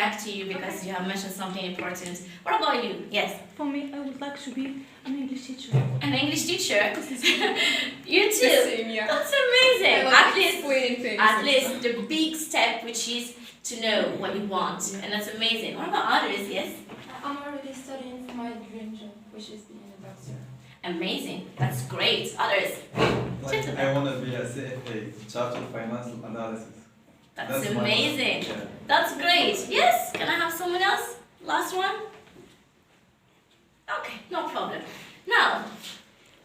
back to you because you have mentioned something important. What about you? Yes. For me, I would like to be an English teacher. An English teacher? You too? The same, yeah. That's amazing. I like explaining things. At least the big step, which is to know what you want. And that's amazing. What about others? Yes? I'm already studying for my dream job, which is being a doctor. Amazing. That's great. Others? Like, I want to be a CFA, Chartered Financial Analysis. That's my- amazing. yeah. That's great. Yes? Can I have someone else? Last one? Okay, no problem. Now,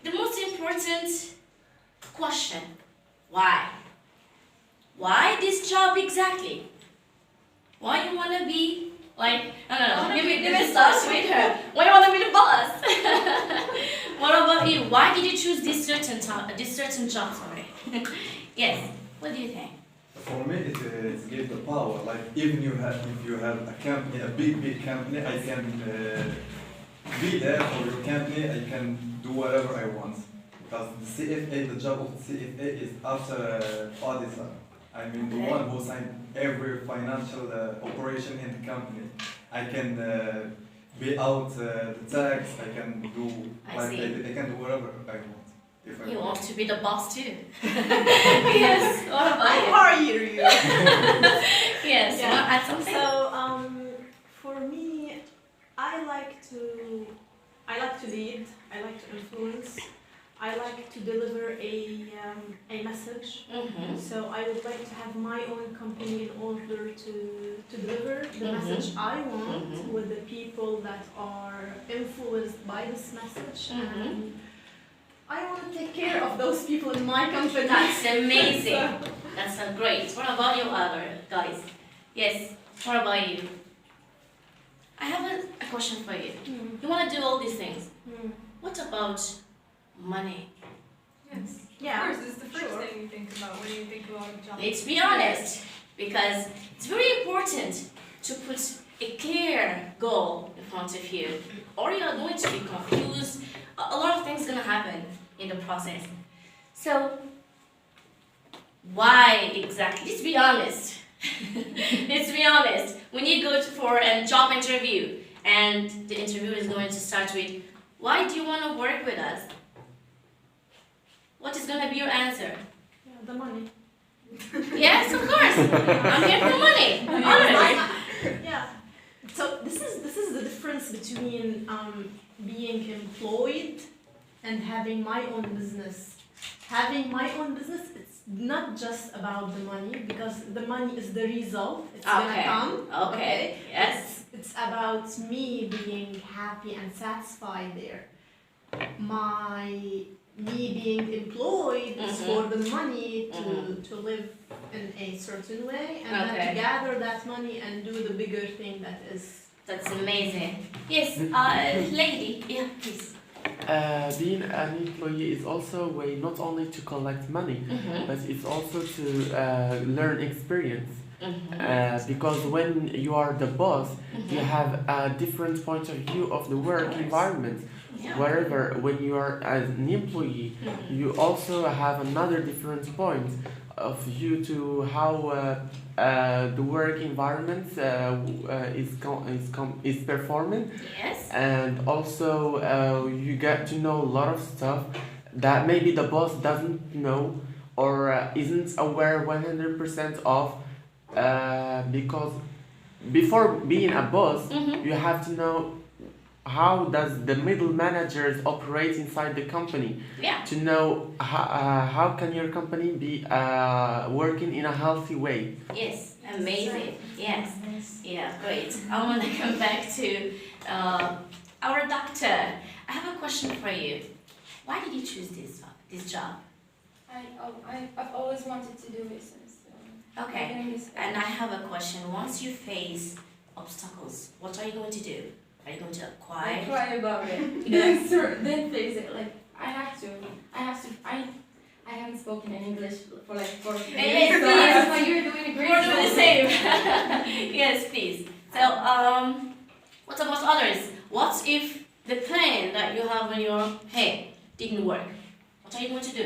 the most important question. Why? Why this job exactly? Why you want to be like, no, give me start with her. Why you want to be the boss? What about you? Why did you choose this certain job? Sorry. Yes. What do you think? For me, it gives the power. Like even if you have a company, a big company, I can be there for your company. I can do whatever I want. Because the CFA, the job of the CFA is after auditor. I mean, the one who signed every financial operation in the company. I can be out the tax. I can do I see. I can do whatever I want. If I You want. want to be the boss too? Yes. What about you? hire you. Yes. You want to add something? So, for me, I like to lead. I like to influence. I like to deliver a message. Mm-hmm. So I would like to have my own company in order to deliver the message I want with the people that are influenced by this message. And I want to take care of those people in my company. That's amazing. That's great. What about you other guys? Yes. What about you? I have a question for you. You want to do all these things. What about money? Yes. Yeah. Of course, it's the first thing you think about when you think about a job. Let's be honest, because it's very important to put a clear goal in front of you, or you are going to be confused. A lot of things gonna happen in the process. So, why exactly? Let's be honest. Let's be honest. When you go for a job interview, and the interview is going to start with, "Why do you want to work with us?" What is going to be your answer? Yeah, the money. Yes, of course. I'm here for money. Honest. Yeah. So this is the difference between being employed and having my own business. Having my own business, it's not just about the money because the money is the result. It's gonna come. Okay. Yes. It's about me being happy and satisfied there. Me being employed is for the money to live in a certain way and then to gather that money and do the bigger thing that is. That's amazing. Yes, lady. Yeah, please. Being an employee is also a way not only to collect money, but it's also to learn experience. Because when you are the boss, you have a different point of view of the work environment. Yeah. Wherever, when you are an employee, you also have another different point of view to how the work environment is performing. Yes. And also you get to know a lot of stuff that maybe the boss doesn't know or isn't aware 100% of, because before being a boss, you have to know how does the middle managers operate inside the company. Yeah. To know how can your company be working in a healthy way. Yes. Amazing. Yes. Yeah. Great. I want to come back to our doctor. I have a question for you. Why did you choose this job? I've always wanted to do it since. Okay. And I have a question. Once you face obstacles, what are you going to do? Are you going to cry? I cry about it. then face it. Like I have to. I haven't spoken in English for like 4 years. Yes, So please. that's why you're doing a great We're job. doing the same. Yes, please. So, what about others? What if the plan that you have in your head didn't work? What are you going to do?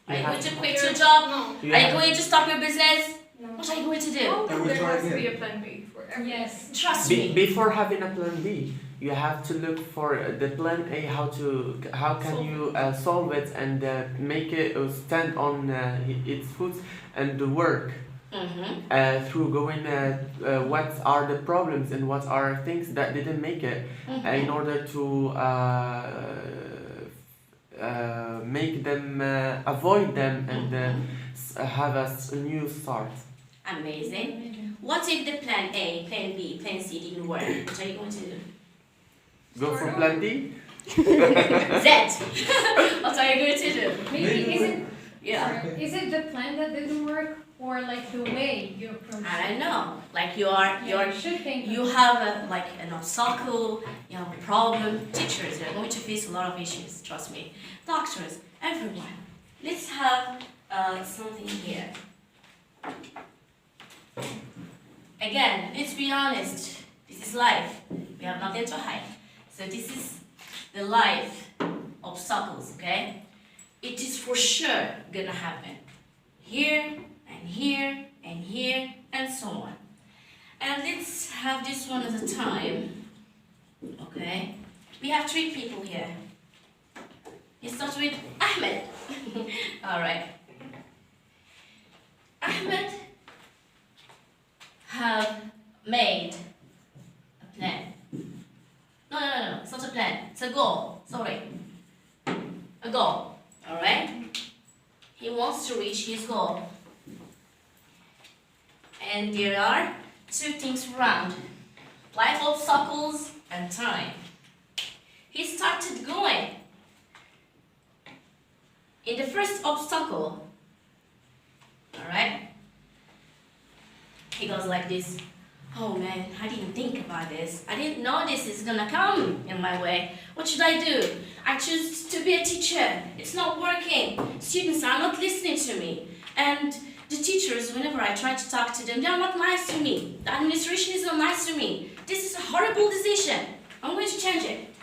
Are you going to quit your job? No. Are you going to stop your business? No. What are you going to do? Oh, I will there try has to be again. a plan B for Yes. Trust me. Before having a plan B, you have to look for the plan A. How can you solve it and make it stand on its foot and work Mm-hmm. through going what are the problems and what are things that didn't make it in order to make them avoid them and have a new start. Amazing. What if the plan A, plan B, plan C didn't work? What are you going to do? Go for plan D. Z. What are you going to do? Maybe is it Yeah. sorry, is it the plan that didn't work or like the way you approach it? I don't know. Like you should think you have an obstacle, you have a problem. Teachers, they're going to face a lot of issues. Trust me. Doctors, everyone. Let's have something here. Again, let's be honest. This is life. We have nothing to hide. So this is the life obstacles, okay? It is for sure gonna happen. Here and here and here and so on. And let's have this one at a time. Okay? We have 3 people here. It starts with Ahmed. Alright. Ahmed have made a plan. No, it's not a plan. It's a goal. Sorry. A goal. Alright? He wants to reach his goal. And there are 2 things around. Life obstacles and time. He started going. In the first obstacle, alright? He goes like this. Oh man, I didn't think about this. I didn't know this is gonna come in my way. What should I do? I choose to be a teacher. It's not working. Students are not listening to me. And the teachers, whenever I try to talk to them, they are not nice to me. The administration is not nice to me. This is a horrible decision. I'm going to change it.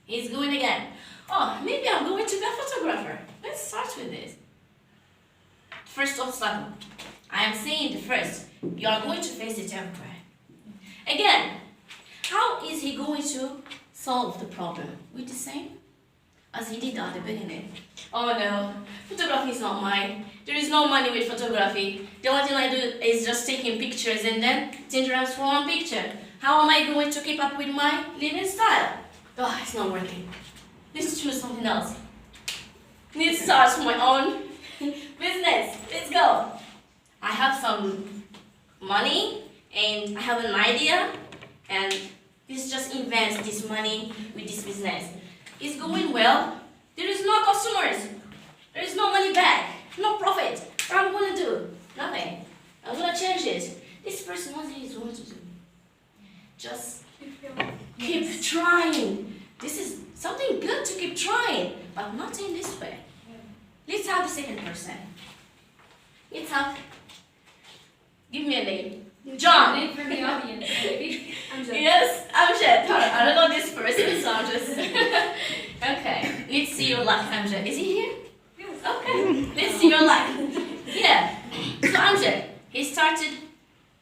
He's going again. Oh, maybe I'm going to be a photographer. Let's start with this. First obstacle. I am saying the first. You are going to face it everywhere. Again, how is he going to solve the problem? With the same as he did at the beginning. Oh no, photography is not mine. There is no money with photography. The only thing I do is just taking pictures and then Tinderams for one picture. How am I going to keep up with my living style? Oh, it's not working. Let's choose something else. Let's start my own business. Let's go. I have some money and I have an idea and let's just invest this money with this business. It's going well. There is no customers. There is no money back. No profit. What am I going to do? Nothing. I'm going to change it. This person, what he is going to do? Just keep trying. This is something good to keep trying, but not in this way. Let's have the second person. Let's have, give me a name. John. Name for the audience, maybe. Yes, Amjad. I don't know this person, so I'm just. Okay, let's see your luck, Amjad. Is he here? Yes. Okay, let's see your luck. Yeah. So Amjad, he started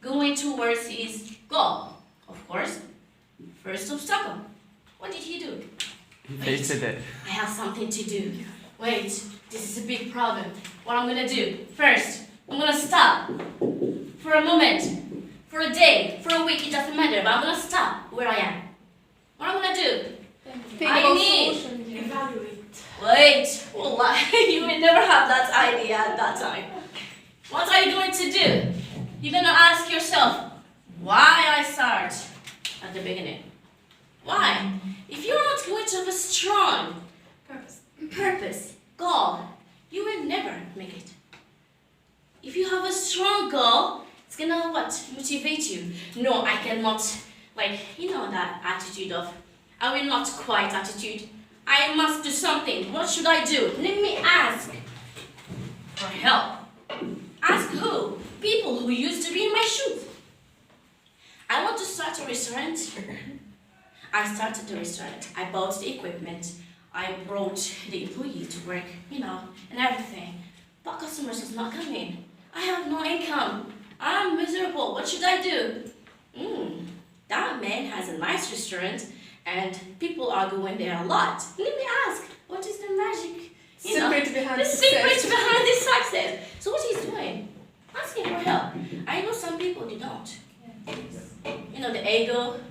going towards his goal. Of course, first obstacle. What did he do? He tasted it. I have something to do. Wait, this is a big problem. What I'm gonna do? First, I'm gonna stop for a moment, for a day, for a week, it doesn't matter, but I'm gonna stop where I am. What I'm gonna do? Think I about need- solutions, yeah. Evaluate. Wait, wallah, you will never have that idea at that time. What are you going to do? You're gonna ask yourself, why I start at the beginning? Why? If you're not going to have a strong purpose, goal, you will never make it. If you have a strong goal, it's gonna what? Motivate you. No, I cannot, like, you know that attitude of, I will not quite attitude. I must do something. What should I do? Let me ask for help. Ask who? People who used to be in my shoes. I want to start a restaurant. I started the restaurant. I bought the equipment. I brought the employee to work, and everything. But customers is not coming. I have no income. I'm miserable. What what should I do? That man has a nice restaurant and people are going there a lot. Let me ask, what is the magic? Secret behind The secret success. behind this success. So what he's doing? Asking for help. I know some people they don't. You know, the ego.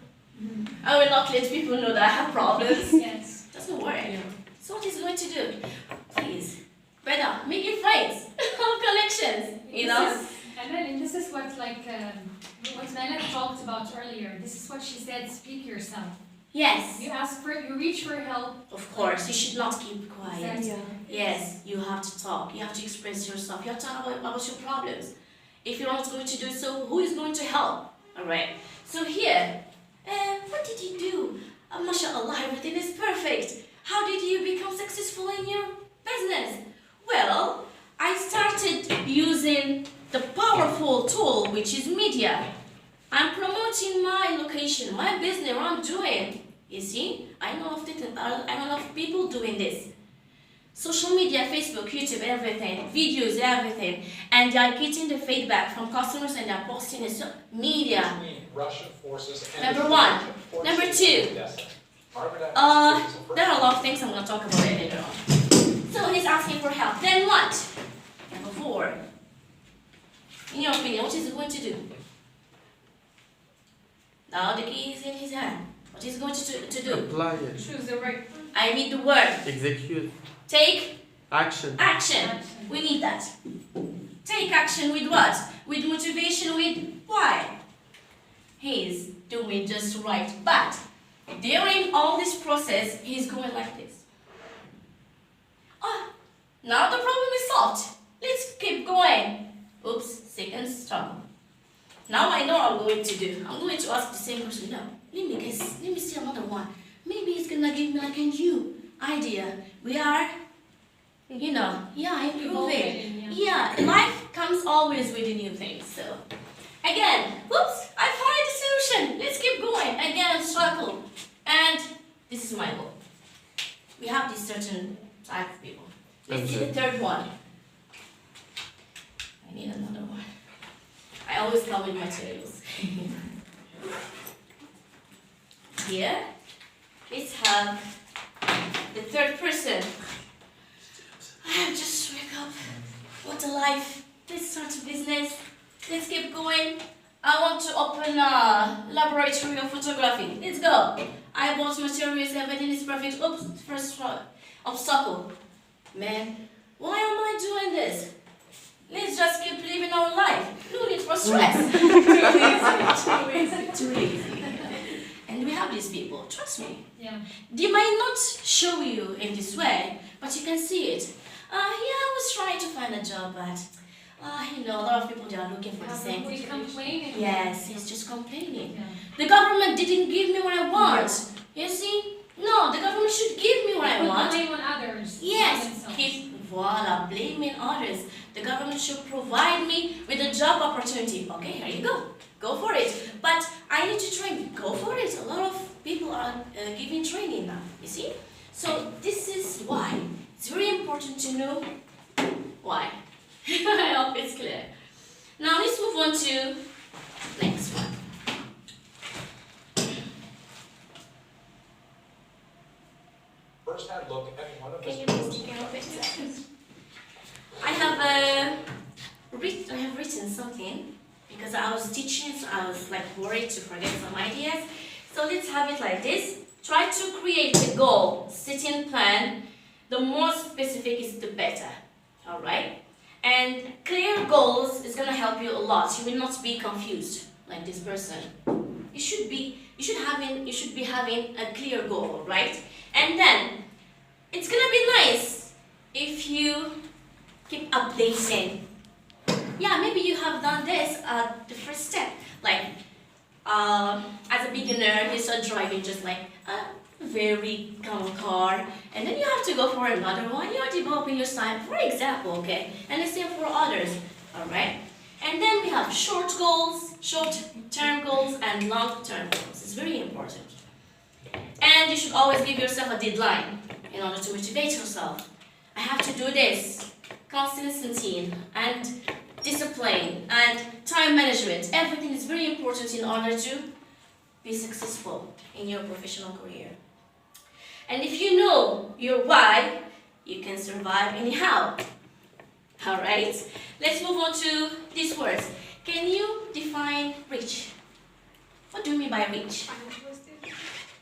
I will not let people know that I have problems. Yes. Doesn't work. So what he's going to do? Please, better, making friends, connections, you know? And then this is what what Nana talked about earlier. This is what she said, speak yourself. Yes, You ask for, you reach for help. of course, you should not keep quiet. Exactly. Yes, you have to talk, you have to express yourself, you have to talk about your problems. If you're not going to do so, who is going to help? Alright, so here, what did you do? MashaAllah, everything is perfect. How did you become successful in your business? Well, I started using the powerful tool which is media. I'm promoting my location, my business, what I'm doing. You see, I know of people doing this. Social media, Facebook, YouTube, everything, videos, everything. And they are getting the feedback from customers and they're posting it. So media. Russian forces and Number one. Number two. There are a lot of things I'm going to talk about it later on. So he's asking for help. Then what? Number four. In your opinion, what is he going to do? Now the key is in his hand. What is he going to do? Apply it. Choose the right I need the word. Execute. Take Action. action. We need that. Take action with what? With motivation, with why? He's doing just right. But during all this process, he's going like this. Now the problem is solved. Let's keep going. Oops, second struggle. Now I know what I'm going to do. I'm going to ask the same person. No, let me guess. Let me see another one. Maybe he's gonna give me like a new idea. We are, improving. evolving, Yeah, life comes always with new things. So, again, whoops, I find the solution. Let's keep going. Again, struggle. And this is my goal. We have this certain type of people. Let's see the third one. I need another one. I always come with materials. Here, let's have the third person. I have just wake up. What a life. Let's start a business. Let's keep going. I want to open a laboratory of photography. Let's go. I bought materials, everything is perfect. Oops, first obstacle. Man, why am I doing this? Let's just keep living our life. No need for stress. Too easy. And we have these people, trust me. Yeah. They might not show you in this way, but you can see it. I was trying to find a job, but a lot of people they are looking for the same We thing. complaining. Yes, he's just complaining. Yeah. The government didn't give me what I want. You see? No, the government should give me what I Put the want. blame on others. Yes, not themselves. voila, blaming others. The government should provide me with a job opportunity. Okay, here you go. Go for it. But I need to train. Go for it. A lot of people are giving training now. You see? So this is why. It's very important to know why. I hope it's clear. Now let's move on to next one. First had a look at one of Can his you please take care of it? I have written something because I was teaching, so I was like worried to forget some ideas. So let's have it like this. Try to create a goal, setting plan. The more specific is the better. Alright? And clear goals is gonna help you a lot. You will not be confused like this person. You should be having a clear goal, right? And then it's gonna be nice if you keep updating. Yeah, maybe you have done this at the first step. Like, as a beginner, you start driving just like a very common car, and then you have to go for another one. You're developing your style, for example, okay? And the same for others, all right? And then we have short-term goals, and long-term goals. It's very important. And you should always give yourself a deadline in order to motivate yourself. I have to do this. Consistency and discipline and time time management. Everything is very important in order to be successful in your professional career. And if you know your why, you can survive anyhow. Alright? Let's move on to these words. Can you define rich? What do you mean by rich? Financially stable.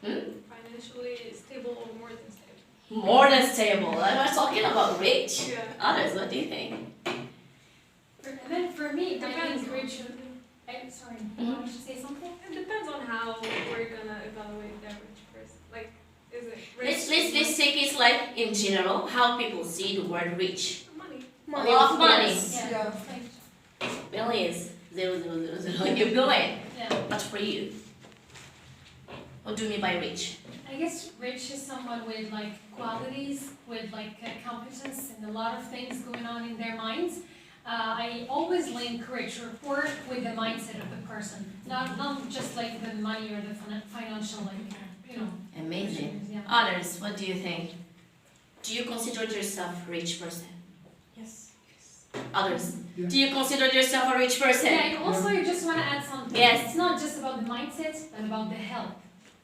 Hmm? Financially stable or more than stable. More than stable. I'm not talking about rich. Yeah. Others, what do you think? And then for me, Depends depends on- rich. I'm sorry, Mhm. you wanted to say something? It depends on how we're gonna evaluate that rich person. Like, is it Let's take it like in general, how people see the word rich. money? A lot of money. Yeah. Like, Millions. 0, Keep going. yeah. But for you, what do you mean by rich? I guess rich is someone with like qualities, with like competence and a lot of things going on in their minds. I always link rich or poor with the mindset of the person, not just like the money or the financial Amazing. Yeah. Others, what do you think? Do you consider yourself a rich person? Yes. Others, do you consider yourself a rich person? Yeah, and also I just want to add something. Yes. It's not just about the mindset, but about the health.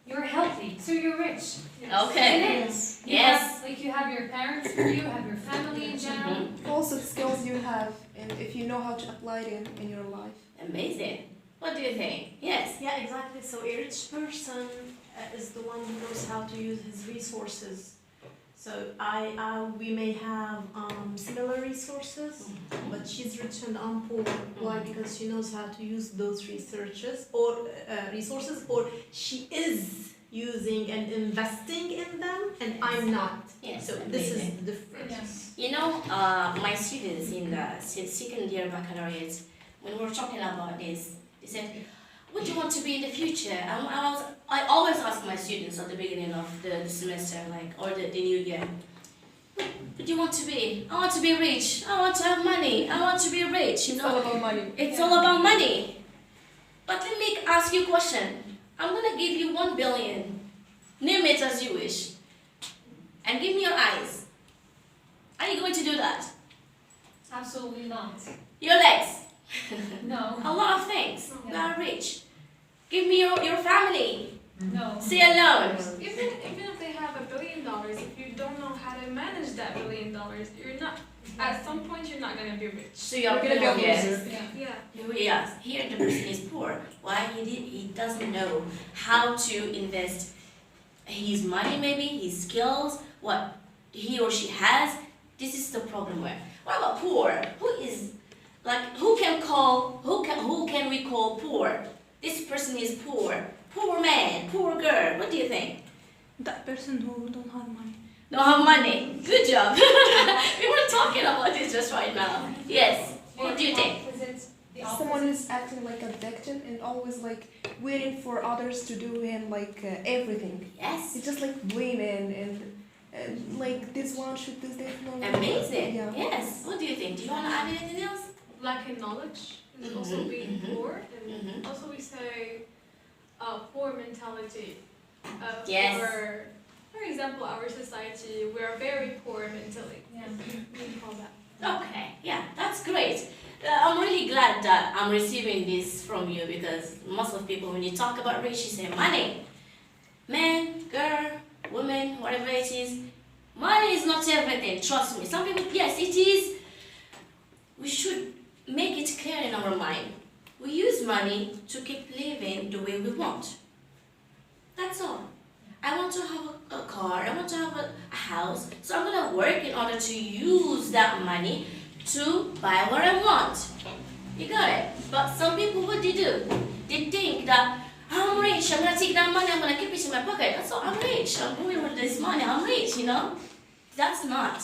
You're healthy, so you're rich. Okay. It is. You Yes. have, like you have your parents with you, have your family in general. Mhm. Also skills you have and if you know how to apply it in your life. Amazing. What do you think? Yes. Yeah, exactly. So a rich person is the one who knows how to use his resources. So we may have similar resources, but she's rich and I'm poor. Why? Because she knows how to use those researches or resources, or she is using and investing in them, and I'm not. Yes. So this is amazing. the difference. You know, my students in the second year baccalaureate, when we were talking about this, they said, what do you want to be in the future? I always ask my students at the beginning of the semester, like, or the new year, what do you want to be? I want to be rich. I want to have money. I want to be rich. You It's all know, about money. it's all about money. But let me ask you a question. I'm gonna give you 1 billion. Name it as you wish. And give me your eyes. Are you going to do that? Absolutely not. Your legs. No. A lot of things. You are rich. Give me your family. No. Stay alone. Even if they have $1 billion, if you don't know how to manage that $1 billion, you're not. At some point, you're not gonna be rich. So you're You're gonna be a poor, yes. loser. Yeah. Yeah. Yes. Here the person is poor. Why? He doesn't know how to invest his money, maybe his skills, what he or she has. This is the problem. What about poor? Who can we call poor? This person is poor. Poor man, poor girl. What do you think? That person who don't have money. Don't have money. Good job. We were talking about this just right now. Yes. What do you think? Opposite, the opposite. Someone who's acting like a victim and always like waiting for others to do him like everything. Yes. He's just like blaming and like this one should do this. No, no, no. Amazing. Yeah. Yes. What do you think? Do you want to add anything else? Lacking knowledge is also Mhm, being mhm, poor, and mhm. also we say poor mentality. Yes. For example, our society, we are very poor mentally. Yeah. We call that. Okay. Yeah, that's great. I'm really glad that I'm receiving this from you because most of people, when you talk about rich, you say money. Man, girl, woman, whatever it is. Money is not everything. Trust me. Some people, yes, it is. We should make it clear in our mind. We use money to keep living the way we want. That's all. I want to have a car, I want to have a house, so I'm going to work in order to use that money to buy what I want. You got it? But some people, what they do? They think that I'm rich, I'm going to take that money, I'm going to keep it in my pocket. That's all, I'm rich, I'm going with this money, I'm rich, you know? That's not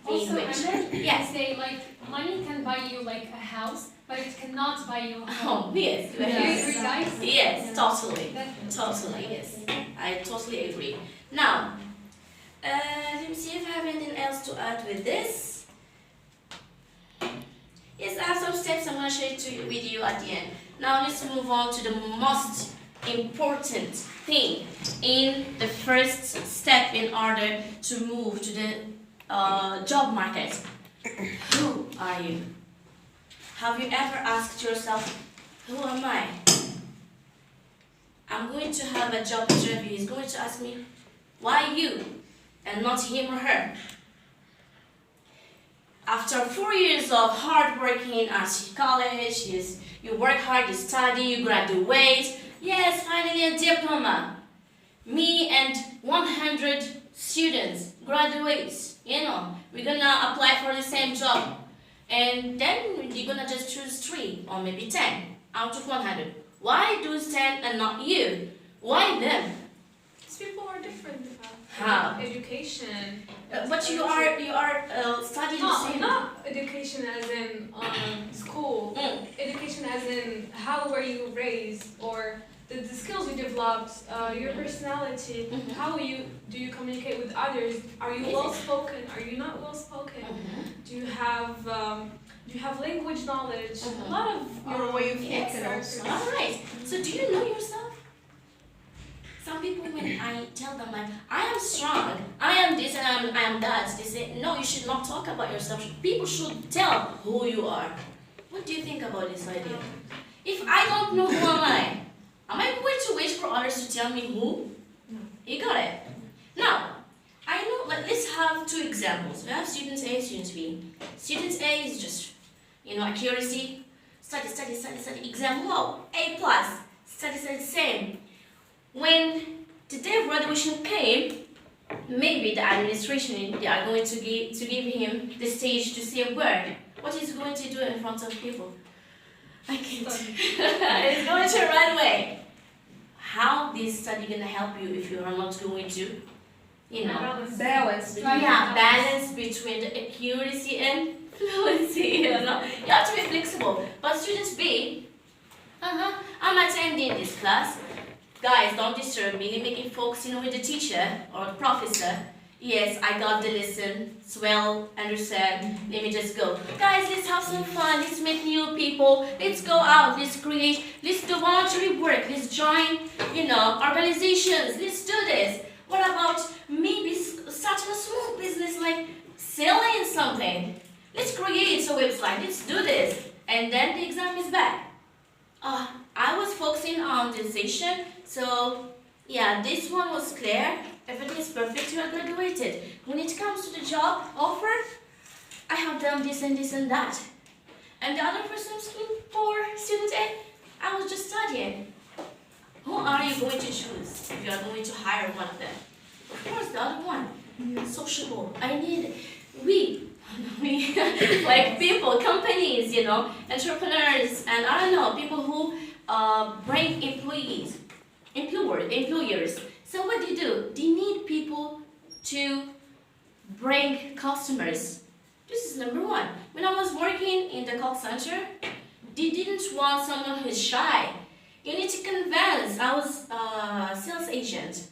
being Also, and rich. then Yes. they say like money can buy you like a house, but it cannot buy you a Oh, home. yes. Do you agree, guys? Yes, totally. Definitely. Totally, yes. I totally agree. Now, let me see if I have anything else to add with this. Yes, I have some steps I'm going to share with you at the end. Now let's move on to the most important thing in the first step in order to move to the job market. Who are you? Have you ever asked yourself, who am I? I'm going to have a job interview. He's going to ask me, why you and not him or her? After 4 years of hard working at college, you work hard, you study, you graduate. Yes, finally a diploma. Me and 100 students graduates, we're gonna apply for the same job. And then you're gonna just choose 3 or maybe 10 out of 100. Why those 10 and not you? Why them? These people are different. How? Education. But you are studying the No, same. not education as in school. Education as in how were you raised, or the skills you developed, your personality. How do you communicate with others? Are you well spoken? Are you not well spoken? Do you have language knowledge? A lot of Your way of yes, thinking also. Alright, so do you know yourself? Some people, when I tell them like, I am strong, I am this and I am that, they say, no, you should not talk about yourself. People should tell who you are. What do you think about this idea? If I don't know who am I going to wait for others to tell me who? No. You got it. Now, I know, let's have 2 examples. We have student A, student B. Student A is just, accuracy, study, exam, wow, A+, study, same. When the day of graduation came, maybe the administration, they are going to give him the stage to say a word. What is he going to do in front of people? I can't. It's going to run away. How this study gonna help you if you are not going to, Balance. balance between the accuracy and fluency, You have to be flexible. But students B, I'm attending this class. Guys, don't disturb me. Let me get focused, with the teacher or the professor. Yes, I got the lesson. It's well understood. Let me just go. Guys, let's have some fun. Let's meet new people. Let's go out. Let's create. Let's do voluntary work. Let's join, organizations. Let's do this. What about maybe starting a small business like selling something? Let's create a website. Let's do this. And then the exam is back. I was focusing on the session, so yeah, this one was clear. Everything is perfect, you are graduated. When it comes to the job offer, I have done this and this and that. And the other person for student A, I was just studying. Who are you going to choose if you are going to hire one of them? Of course, the other one. Sociable. Like people, companies, entrepreneurs, and I don't know, people who bring employers. So what do? They need people to bring customers. This is number 1. When I was working in the call center, they didn't want someone who's shy. You need to convince. I was a sales agent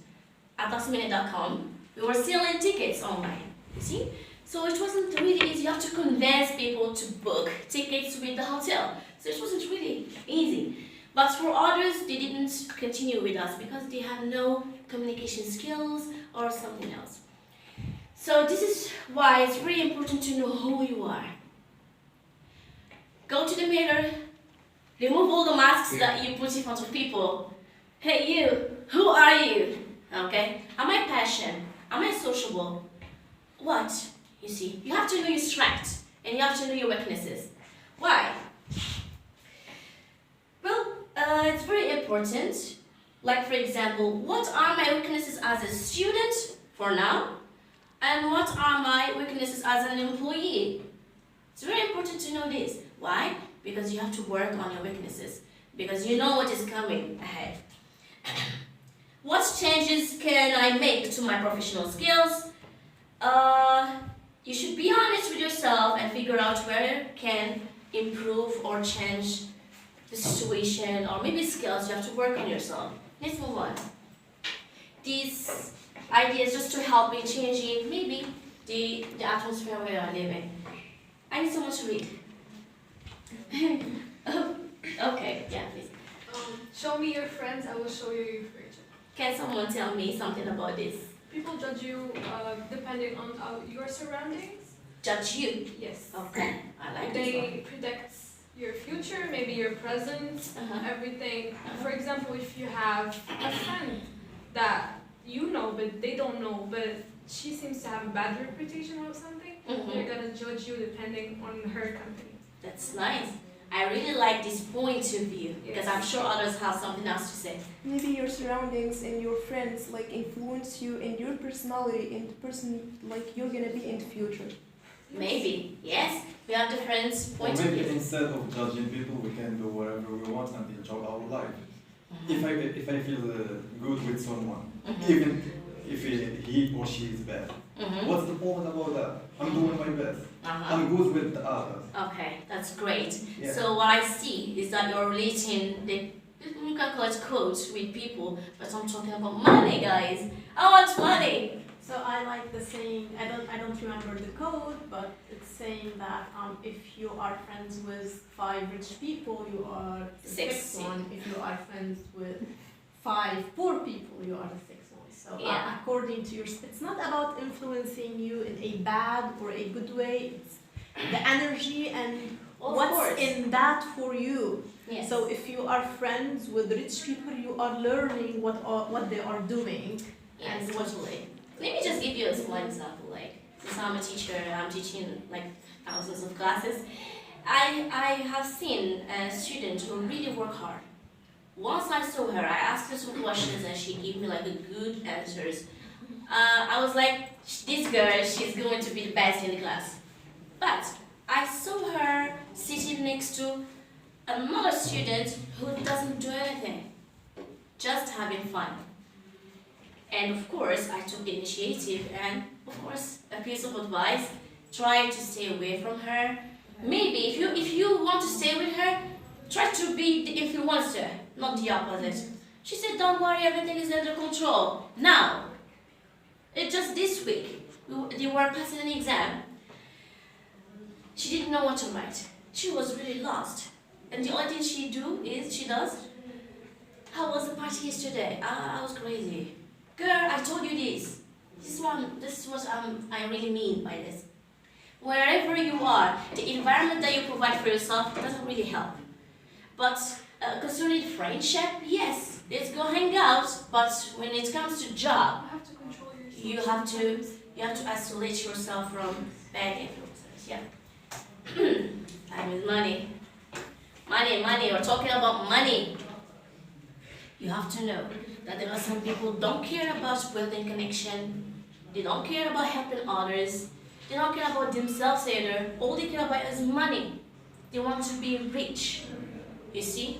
at lastminute.com. We were selling tickets online, you see? So it wasn't really easy. You have to convince people to book tickets with the hotel. So it wasn't really easy. But for others, they didn't continue with us because they had no communication skills or something else. So this is why it's really important to know who you are. Go to the mirror, remove all the masks that you put in front of people. Hey you, who are you? Okay? Am I passionate? Am I sociable? What? You see, you have to know your strengths and you have to know your weaknesses. Why? Well, it's very important. Like for example, what are my weaknesses as a student for now? And what are my weaknesses as an employee? It's very important to know this. Why? Because you have to work on your weaknesses. Because you know what is coming ahead. What changes can I make to my professional skills? You should be honest with yourself and figure out where you can improve or change the situation or maybe skills. You have to work on yourself. Let's move on. These ideas just to help in changing maybe the atmosphere where I live in. I need someone to read. Okay, yeah, please. Show me your friends, I will show you your future. Can someone tell me something about this? People judge you depending on your surroundings. Judge you? Yes. Okay, I like this one. They predict your future, maybe your present, everything. For example, if you have a friend that you know but they don't know, but she seems to have a bad reputation or something, they're gonna judge you depending on her company. That's nice. I really like this point of view because I'm sure others have something else to say. Maybe your surroundings and your friends like influence you in your personality and the person like you're gonna be in the future. Maybe, yes, we have different Or points of maybe view. instead of judging people, we can do whatever we want and enjoy our life. If I feel good with someone, even if he or she is bad, what's the point about that? I'm doing my best. I'm good with the others. Okay, that's great. Yeah. So what I see is that you're relating the you can call it quotes with people, but I'm talking about money, guys. I want money. So I like the saying, I don't remember the code, but it's saying that if you are friends with 5 rich people, you are the sixth Six. one. If you are friends with 5 poor people, you are the sixth one. So Yeah. according to your, it's not about influencing you in a bad or a good way. It's the energy and Of what's course. in that for you. Yes. So if you are friends with rich people, you are learning what they are doing. Yes, and totally. Let me just give you a small example. Like, since I'm a teacher, I'm teaching like thousands of classes. I have seen a student who really work hard. Once I saw her, I asked her some questions and she gave me like a good answers. I was like, this girl, she's going to be the best in the class. But I saw her sitting next to another student who doesn't do anything, just having fun. And of course, I took the initiative and, of course, a piece of advice, try to stay away from her. Maybe if you want to stay with her, try to be the influencer, not the opposite. She said, don't worry, everything is under control. Now, it just this week, they were passing an exam. She didn't know what to write. She was really lost. And the only thing she does, how was the party yesterday? I was crazy. Girl, I told you this. This is what I really mean by this. Wherever you are, the environment that you provide for yourself doesn't really help. But concerning friendship, yes, let's go hang out. But when it comes to job, You have to control yourself. you have to isolate yourself from bad influences. Yeah. Time is money. Money. We're talking about money. You have to know that there are some people who don't care about building connection. They don't care about helping others. They don't care about themselves either. All they care about is money. They want to be rich. You see?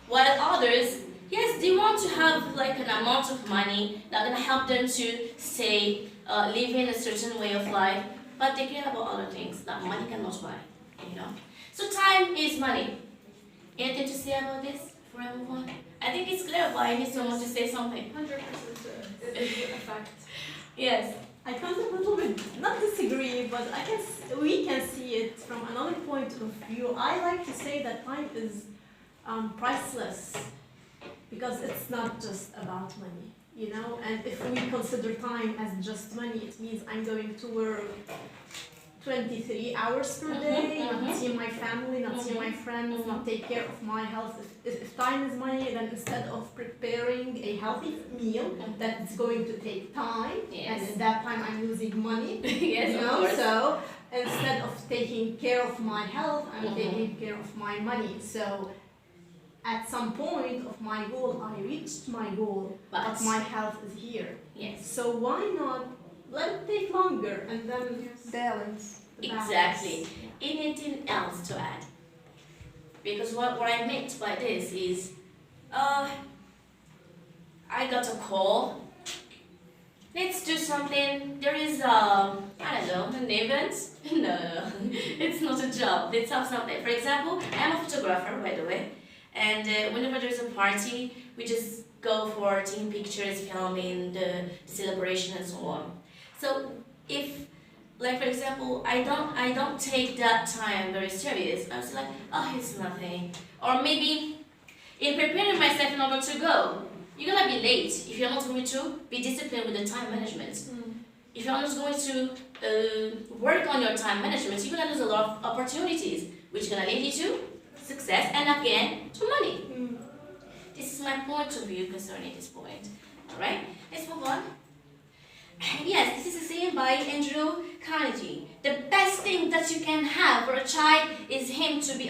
While others, yes, they want to have like an amount of money that's gonna help them to stay living a certain way of life, but they care about other things that money cannot buy. You know? So time is money. Anything to say about this for everyone? I think it's clear, but I need someone to say something. 100% is a fact. Yes. I kind of a little bit not disagree, but we can see it from another point of view. I like to say that time is priceless because it's not just about money, you know. And if we consider time as just money, it means I'm going to work 23 hours per day, not see my family, not see my friends, not take care of my health. If time is money, then instead of preparing a healthy meal, that's going to take time, and at that time I'm losing money. Yes, you of know, course. so instead of taking care of my health, I'm taking care of my money. So at some point of my goal, I reached my goal, but my health is here. Yes. So why not let it take longer and then Balance. the balance. Exactly. Anything else to add? Because what I meant by this is, I got a call. Let's do something. There is I don't know, an event. No, it's not a job. Let's have something. For example, I'm a photographer, by the way, and whenever there's a party, we just go for taking pictures, filming the celebration, and so on. So if, like for example, I don't take that time very serious. I was like, oh, it's nothing. Or maybe in preparing myself in order to go, you're gonna be late if you're not going to be disciplined with the time management. If you're not going to work on your time management, you're gonna lose a lot of opportunities, which is gonna lead you to success and again to money. This is my point of view concerning this point. Alright, let's move on. Yes, this is a saying by Andrew Carnegie. The best thing that you can have for a child is him to be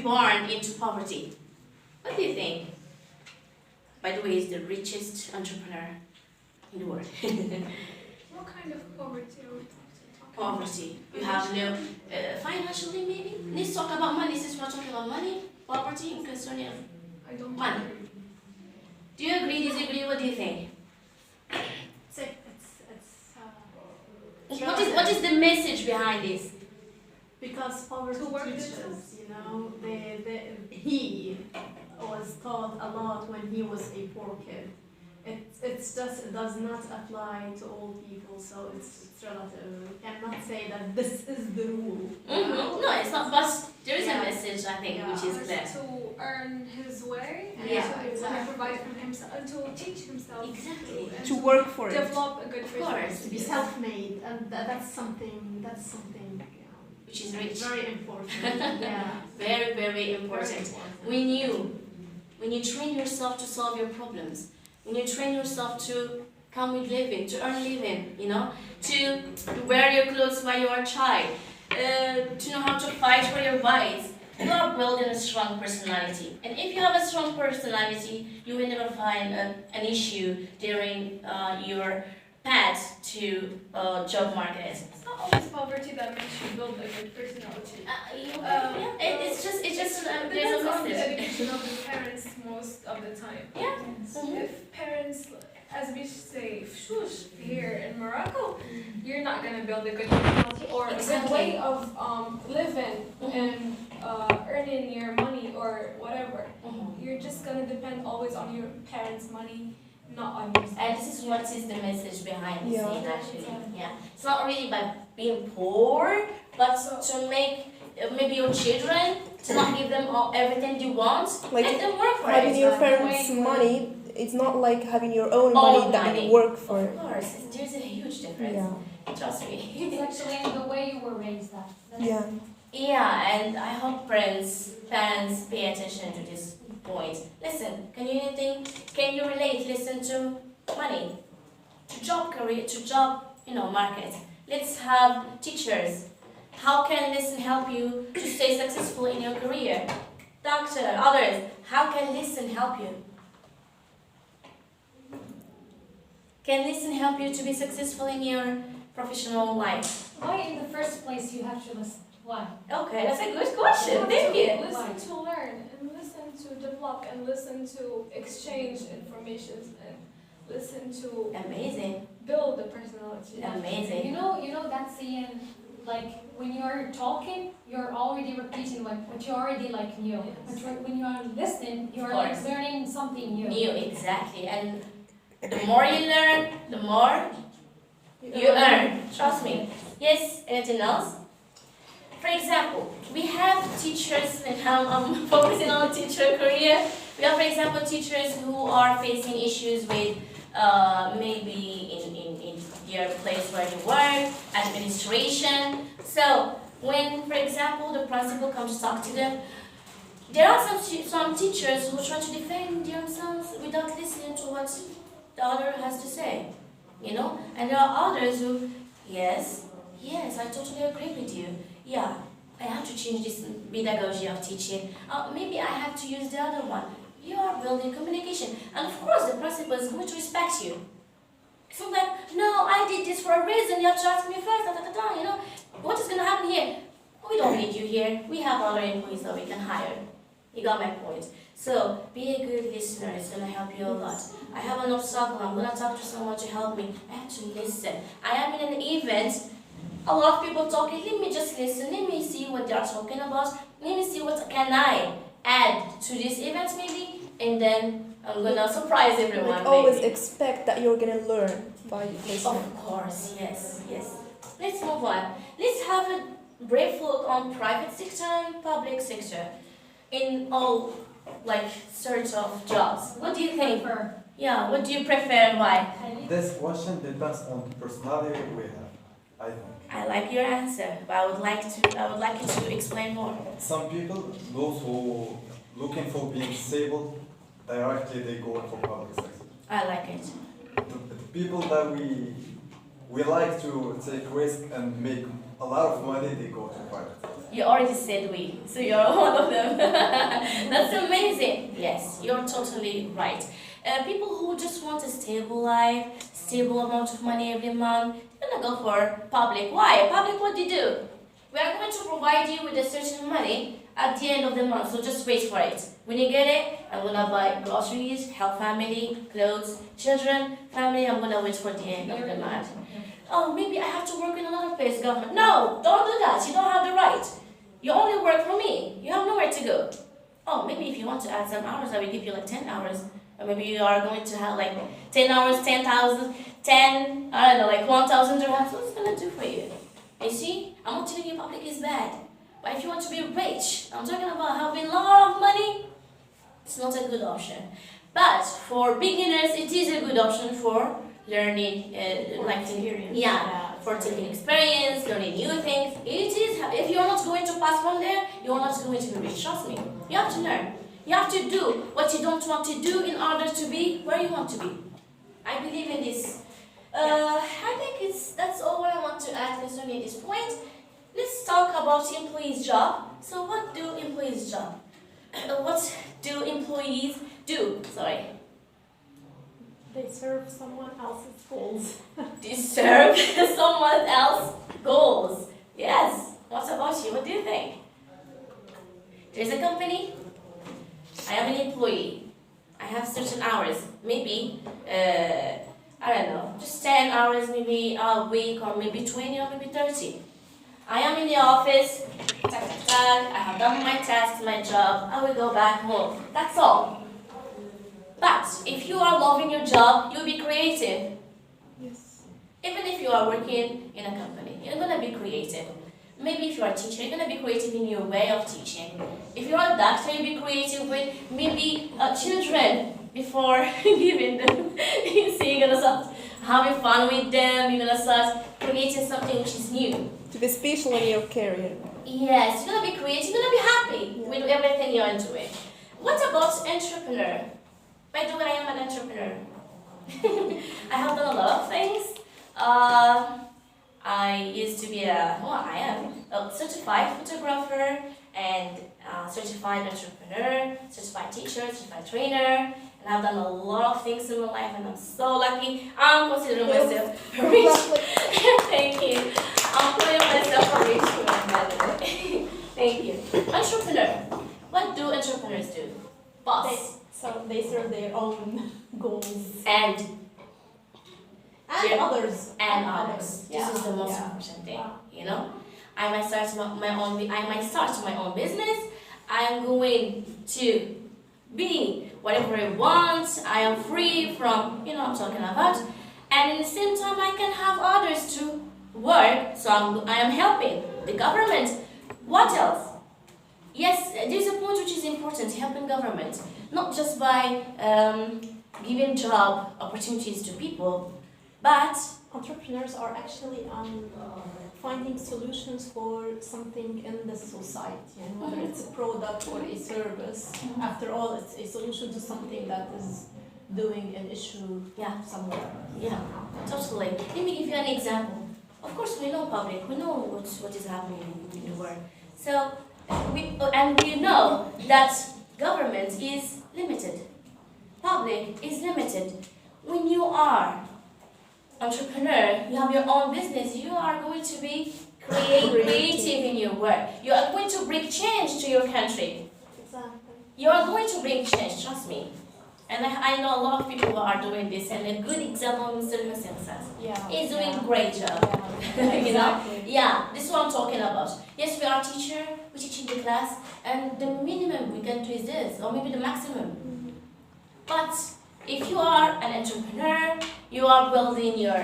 born into poverty. What do you think? By the way, he's the richest entrepreneur in the world. What kind of poverty are we talking? Poverty. You have no financially maybe. Let's talk about money. Since we're talking about money, poverty, and concerning of I don't money. Do you agree? Disagree? What do you think? What is the message behind this? Because poverty To work teaches, themselves. you know, he was taught a lot when he was a poor kid. It does not apply to all people, so it's relative. We cannot say that this is the rule. No, it's not. But there is a Yeah. message, I think, Yeah. which is clear. To earn his way and Yeah, to exactly. provide for himself and to teach himself Exactly. and To work for it. develop a good Of course. To be business. self-made, and that's something, you know, Which is rich. very important. Yeah. Very, very Very important. important. When you train yourself to solve your problems, when you train yourself to come with living, to earn living, you know, to wear your clothes while you are a child, to know how to fight for your rights, you are building a strong personality. And if you have a strong personality, you will never find an issue during your path to job market. It's not always poverty that makes you build a good personality. It's just It there's depends a on the message. education of the parents most of the time. Yeah. If parents, as we say, shush, here in Morocco, you're not gonna build a good personality or a good Exactly. way of living and earning your money or whatever. You're just gonna depend always on your parents' money, not on yourself. And this is what is the message behind the Yeah. scene actually. Yeah. It's not really by being poor, but to make maybe your children, to not give them everything they want, Like, let them work for Having it. your Exactly. parents' money, it's not like having your own Own money that money. you work for. Of course, there's a huge difference. Yeah. Trust me. It's actually in the way you were raised up. That's- Yeah. Yeah, and I hope parents pay attention to this point. Listen, can you relate? Listen to money, to job career, to job, market. Let's have teachers. How can listen help you to stay successful in your career? Doctor, others, how can listen help you? Can listen help you to be successful in your professional life? Why in the first place you have to listen? Why? Okay, that's a good question. Thank you. Listen to learn and listen to develop and listen to exchange information and listen to Amazing. build the personality. Amazing. You know that saying, like when you're talking, you're already repeating what you already like knew. But when you are listening, you're like course. learning something new. New, exactly. And the more you learn, the more you earn. Trust me. Yes, anything else? For example, we have teachers, and I'm focusing on teacher career. We have, for example, teachers who are facing issues with maybe in their place where they work, administration. So when, for example, the principal comes to talk to them, there are some teachers who try to defend themselves without listening to what the other has to say, And there are others who, yes, I totally agree with you. Yeah, I have to change this pedagogy of teaching. Maybe I have to use the other one. You are building communication. And of course, the principal is going to respect you. It's not like, no, I did this for a reason. You have to ask me first, What is going to happen here? We don't need you here. We have other employees that we can hire. You got my point. So, be a good listener. It's going to help you a lot. I have an obstacle. I'm going to talk to someone to help me. I have to listen. I am in an event. A lot of people talking. Let me just listen. Let me see what they are talking about. Let me see what can I add to this event maybe. And then I'm going to surprise everyone. Like always maybe. expect that you're gonna learn by listening. Of course, yes. Let's move on. Let's have a brief look on private sector and public sector in all sorts of jobs. What do you think? Yeah, what do you prefer and why? This question depends on the personality we have. I think. I like your answer, but I would like you to explain more. Some people, those who looking for being stable, directly they go for public sector. I like it. The people that we like to take risk and make a lot of money, they go to private. You already said we, so you're one of them. That's amazing. Yes, you're totally right. People who just want a stable life, stable amount of money every month, they're gonna go for public. Why? Public, what do you do? We are going to provide you with a certain money at the end of the month, so just wait for it. When you get it, I'm gonna buy groceries, help family, clothes, children, family. I'm gonna wait for the end of the month. Oh, maybe I have to work in another place, government. No, don't do that. You don't have the right. You only work for me. You have nowhere to go. Oh, maybe if you want to add some hours, I will give you like 10 hours. Or maybe you are going to have like 10 hours, 10,000, 10, I don't know, like 1,000 dirhams. What's it gonna do for you? You see, I'm not telling you public is bad. But if you want to be rich, I'm talking about having a lot of money, it's not a good option. But for beginners, it is a good option for learning, for taking experience, learning new things. It is. If you are not going to pass from there, you are not going to be rich. Trust me. You have to learn. You have to do what you don't want to do in order to be where you want to be. I believe in this. I think that's all what I want to add concerning this point. Let's talk about employees' job. So what do employees' job? What do employees do? Sorry. They serve someone else's goals. To serve someone else's goals. Yes. What about you? What do you think? There's a company. I am an employee. I have certain hours. Maybe, I don't know, just 10 hours maybe a week, or maybe 20 or maybe 30. I am in the office. I have done my tasks, my job. I will go back home. That's all. But if you are loving your job, you'll be creative. Yes. Even if you are working in a company, you're gonna be creative. Maybe if you are a teacher, you're gonna be creative in your way of teaching. If you're a doctor, you'll be creative with maybe children before giving them. You see, you're gonna start having fun with them. You're gonna start creating something which is new. To be special in your career. Yes, you're gonna be creative. You're gonna be happy with everything you're doing. What about entrepreneur? By the way, I am an entrepreneur. I have done a lot of things. I used to be I am a certified photographer and certified entrepreneur, certified teacher, certified trainer, and I've done a lot of things in my life, and I'm so lucky. I'm considering myself a rich. Thank you. I'm calling myself a rich woman, by the way. Thank you. Entrepreneur. What do entrepreneurs do? Boss. So they serve their own goals. And Others. and others. Yeah. This is the most Yeah. important thing. Wow. You know, I might start my own business. I am going to be whatever I want. I am free from what I'm talking about, and at the same time I can have others to work. So I am helping the government. What else? Yes, there's a point which is important: helping government, not just by giving job opportunities to people, but Entrepreneurs are actually finding solutions for something in the society, and whether it's a product or a service. After all, it's a solution to something that is doing an issue yeah. somewhere. Yeah, totally. Let me give you an example. Of course, we know public. We know what is happening in the world. So we know that government is limited. Public is limited. When you are entrepreneur, you have your own business. You are going to be creative in your work. You are going to bring change to your country. Exactly. You are going to bring change. Trust me. And I know a lot of people who are doing this, and a good example, Mr. Hussein Sass. Yeah. He's doing a great job. Yeah. You know? Exactly. Yeah, this is what I'm talking about. Yes, we are teacher, we teach in the class, and the minimum we can do is this, or maybe the maximum. But if you are an entrepreneur, you are building your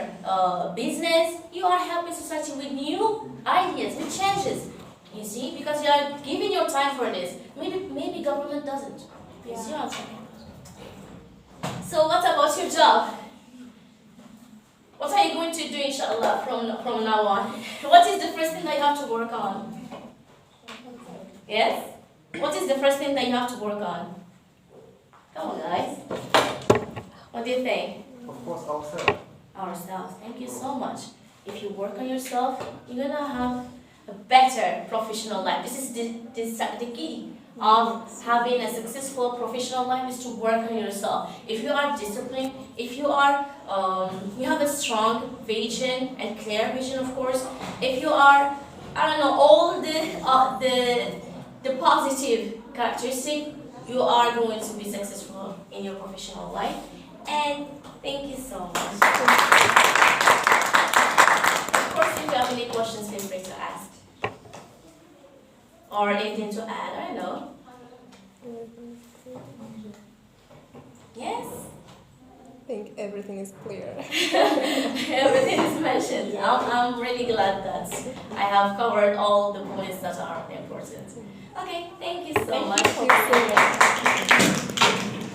business, you are helping society with new ideas, with changes. You see, because you are giving your time for this. Maybe government doesn't. You see what I'm saying? So what about your job? What are you going to do, inshallah, from now on? What is the first thing that you have to work on? Yes? What is the first thing that you have to work on? Come on, guys. What do you think? Of course, ourselves. Ourselves. Thank you so much. If you work on yourself, you're gonna have a better professional life. This is the key of having a successful professional life is to work on yourself. If you are disciplined, if you are you have a strong vision and clear vision, of course. If you are, I don't know, all the positive characteristic, you are going to be successful in your professional life. And thank you so much. Of course, if you have any questions, feel free to ask. Or anything to add, I don't know. Yes? I think everything is clear. Everything is mentioned. I'm really glad that I have covered all the points that are important. Okay, thank you so much. Thank you so much.